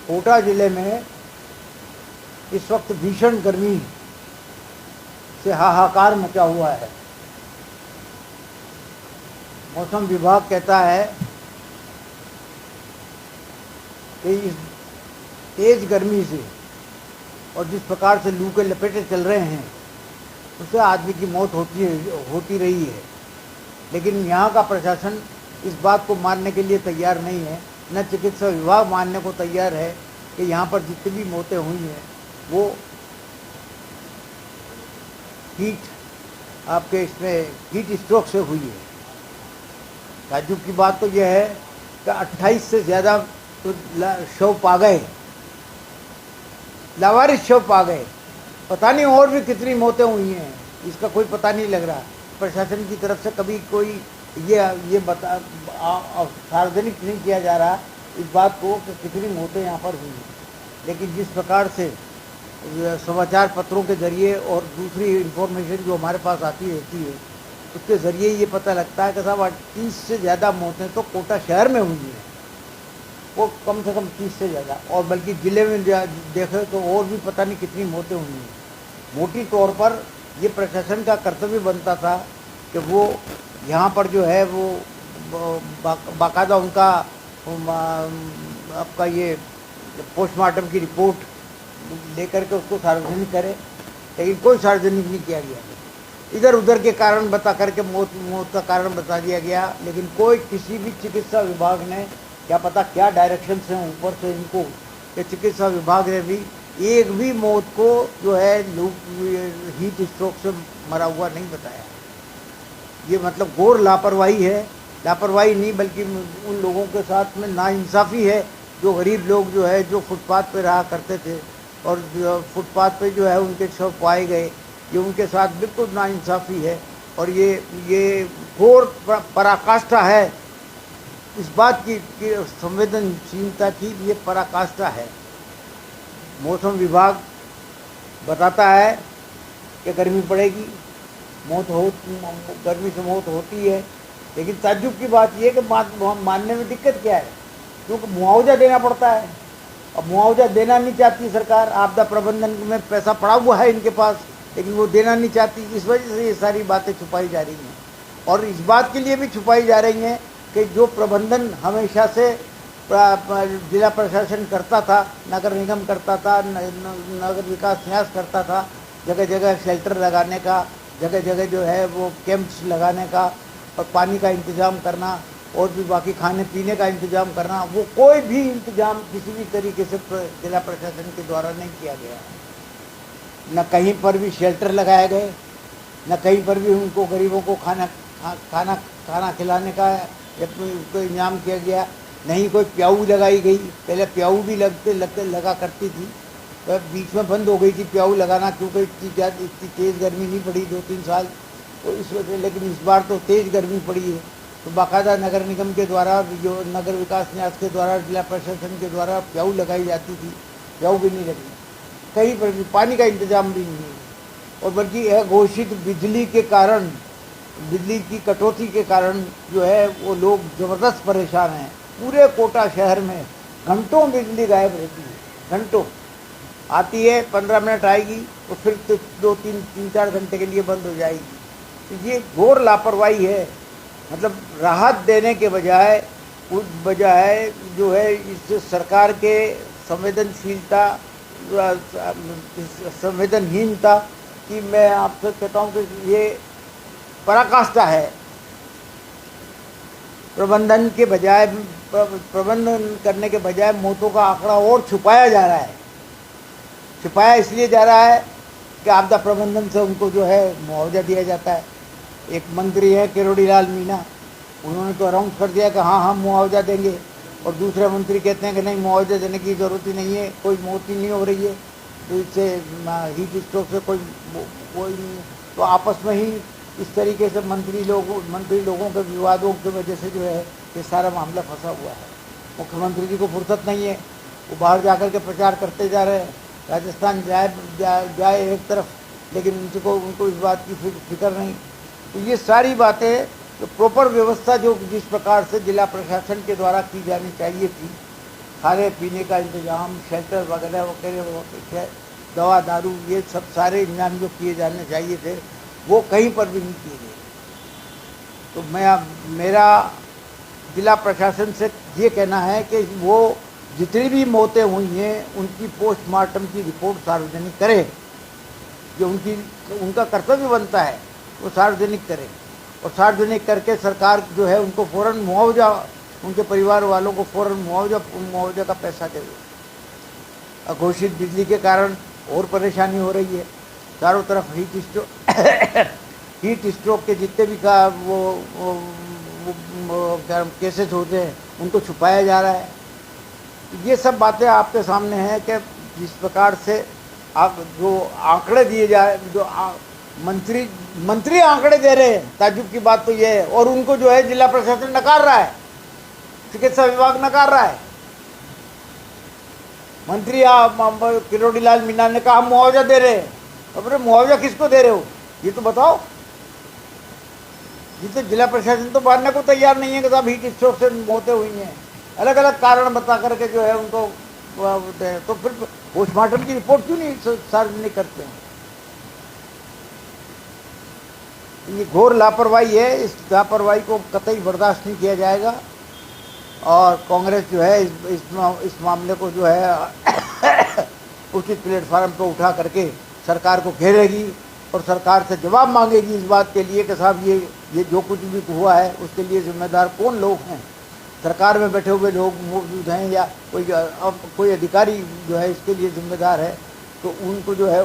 कोटा जिले में इस वक्त भीषण गर्मी से हाहाकार मचा हुआ है। मौसम विभाग कहता है कि इस तेज गर्मी से और जिस प्रकार से लू के लपेटे चल रहे हैं उससे आदमी की मौत होती रही है, लेकिन यहाँ का प्रशासन इस बात को मानने के लिए तैयार नहीं है, न चिकित्सा विभाग मानने को तैयार है कि यहाँ पर जितनी भी मौतें हुई हैं वो हीट स्ट्रोक से हुई है। ताज्जुब की बात तो यह है कि 28 से ज़्यादा तो शव पा गए, लावारिस शव पा गए। पता नहीं और भी कितनी मौतें हुई हैं, इसका कोई पता नहीं लग रहा। प्रशासन की तरफ से कभी कोई ये सार्वजनिक नहीं किया जा रहा इस बात को कि कितनी मौतें यहाँ पर हुई हैं। लेकिन जिस प्रकार से समाचार पत्रों के ज़रिए और दूसरी इन्फॉर्मेशन जो हमारे पास आती रहती है उसके ज़रिए ये पता लगता है कि साहब 30 से ज़्यादा मौतें तो कोटा शहर में हुई हैं, वो कम से कम 30 से ज़्यादा, और बल्कि ज़िले में देखें तो और भी पता नहीं कितनी मौतें हुई हैं। मोटी तौर पर ये प्रशासन का कर्तव्य बनता था कि वो यहाँ पर जो है वो बाकायदा उनका आपका ये पोस्टमार्टम की रिपोर्ट लेकर के उसको सार्वजनिक करे, लेकिन कोई सार्वजनिक नहीं किया गया। इधर उधर के कारण बता करके मौत का कारण बता दिया गया, लेकिन कोई किसी भी चिकित्सा विभाग ने क्या पता क्या डायरेक्शन से ऊपर से इनको कि चिकित्सा विभाग ने भी एक भी मौत को जो है हीट स्ट्रोक से मरा हुआ नहीं बताया। ये मतलब घोर लापरवाही है, लापरवाही नहीं बल्कि उन लोगों के साथ में नाइंसाफ़ी है जो गरीब लोग जो है जो फुटपाथ पे रहा करते थे और फुटपाथ पे जो है उनके शव पाए गए, ये उनके साथ बिल्कुल नाइंसाफ़ी है। और ये घोर पराकाष्ठा है इस बात की संवेदनशीलता की, ये पराकाष्ठा है। मौसम विभाग बताता है कि गर्मी पड़ेगी, गर्मी से मौत होती है, लेकिन ताज्जुब की बात यह है कि मानने में दिक्कत क्या है, क्योंकि मुआवजा देना पड़ता है। अब मुआवजा देना नहीं चाहती सरकार, आपदा प्रबंधन में पैसा पड़ा हुआ है इनके पास, लेकिन वो देना नहीं चाहती। इस वजह से ये सारी बातें छुपाई जा रही हैं, और इस बात के लिए भी छुपाई जा रही हैं कि जो प्रबंधन हमेशा से जिला प्रशासन करता था, नगर निगम करता था, नगर विकास न्यास करता था, जगह जगह शेल्टर लगाने का, जगह जगह जो है वो कैंप्स लगाने का और पानी का इंतज़ाम करना और भी बाकी खाने पीने का इंतज़ाम करना, वो कोई भी इंतज़ाम किसी भी तरीके से जिला प्रशासन के द्वारा नहीं किया गया। न कहीं पर भी शेल्टर लगाए गए, न कहीं पर भी उनको गरीबों को खाना खिलाने का उसको इंतजाम किया गया, नहीं कोई प्याऊ लगाई गई। पहले प्याऊ भी लगा करती थी, तो बीच में बंद हो गई थी प्याऊ लगाना, क्योंकि इतनी तेज़ गर्मी नहीं पड़ी 2-3 साल, तो इस वजह से। लेकिन इस बार तो तेज़ गर्मी पड़ी है, तो बाकायदा नगर निगम के द्वारा, जो नगर विकास न्यास के द्वारा, जिला प्रशासन के द्वारा प्याऊ लगाई जाती थी, प्याऊ भी नहीं लगी, कहीं पर भी पानी का इंतजाम भी नहीं है। और बल्कि अघोषित बिजली के कारण, बिजली की कटौती के कारण जो है वो लोग ज़बरदस्त परेशान हैं। पूरे कोटा शहर में घंटों बिजली गायब रहती है, घंटों आती है, 15 मिनट आएगी और फिर 2-3-4 घंटे के लिए बंद हो जाएगी। तो ये घोर लापरवाही है। मतलब राहत देने के बजाय जो है इस सरकार के संवेदनहीनता की मैं आपसे कहता हूँ कि ये पराकाष्ठा है। प्रबंधन करने के बजाय मौतों का आंकड़ा और छुपाया जा रहा है। छुपाया इसलिए जा रहा है कि आपदा प्रबंधन से उनको जो है मुआवजा दिया जाता है। एक मंत्री है किरोड़ी लाल मीणा, उन्होंने तो अनाउंस कर दिया कि हाँ हम मुआवजा देंगे, और दूसरे मंत्री कहते हैं कि नहीं मुआवजा देने की ज़रूरत ही नहीं है, कोई मौत ही नहीं हो रही है, तो इससे हीट स्ट्रोक से कोई नहीं। तो आपस में ही इस तरीके से मंत्री लोगों के विवादों की वजह से जो है ये सारा मामला फंसा हुआ है। मुख्यमंत्री जी को फुर्सत नहीं है, वो बाहर जाकर के प्रचार करते जा रहे हैं, राजस्थान जाए एक तरफ, लेकिन उनको इस बात की फिक्र नहीं। तो ये सारी बातें जो प्रॉपर व्यवस्था जो जिस प्रकार से जिला प्रशासन के द्वारा की जानी चाहिए थी, खाने पीने का इंतजाम, शेल्टर वगैरह वगैरह, दवा दारू, ये सब सारे इंतजाम जो किए जाने चाहिए थे वो कहीं पर भी नहीं किए गए। तो मेरा जिला प्रशासन से ये कहना है कि वो जितनी भी मौतें हुई हैं उनकी पोस्टमार्टम की रिपोर्ट सार्वजनिक करें, जो उनका कर्तव्य बनता है वो सार्वजनिक करें, और सार्वजनिक करके सरकार जो है उनको फ़ौरन मुआवजा, उनके परिवार वालों को फ़ौरन मुआवजा का पैसा दे। अघोषित बिजली के कारण और परेशानी हो रही है, चारों तरफ हीट स्ट्रोक के जितने भी केसेस होते हैं उनको छुपाया जा रहा है। ये सब बातें आपके सामने हैं कि जिस प्रकार से आप जो आंकड़े दिए जाए, जो मंत्री आंकड़े दे रहे हैं, ताज्जुब की बात तो ये है, और उनको जो है जिला प्रशासन नकार रहा है, चिकित्सा विभाग नकार रहा है। मंत्री किरोड़ी लाल मीणा ने कहा हम मुआवजा दे रहे हैं, अरे मुआवजा किसको दे रहे हो ये तो बताओ। जिसे जिला प्रशासन तो मानने को तैयार नहीं है कि साहब हीट स्ट्रोक से मौतें हुई हैं, अलग अलग कारण बता करके जो है उनको तो फिर पोस्टमार्टम की रिपोर्ट क्यों नहीं सार्वजनिक करते हैं। ये घोर लापरवाही है, इस लापरवाही को कतई बर्दाश्त नहीं किया जाएगा, और कांग्रेस जो है इस मामले को जो है उचित प्लेटफार्म पर उठा करके सरकार को घेरेगी और सरकार से जवाब मांगेगी इस बात के लिए कि साहब ये जो कुछ भी हुआ है उसके लिए जिम्मेदार कौन लोग हैं। सरकार में बैठे हुए लोग मौजूद हैं या कोई अधिकारी जो है इसके लिए जिम्मेदार है, तो उनको जो है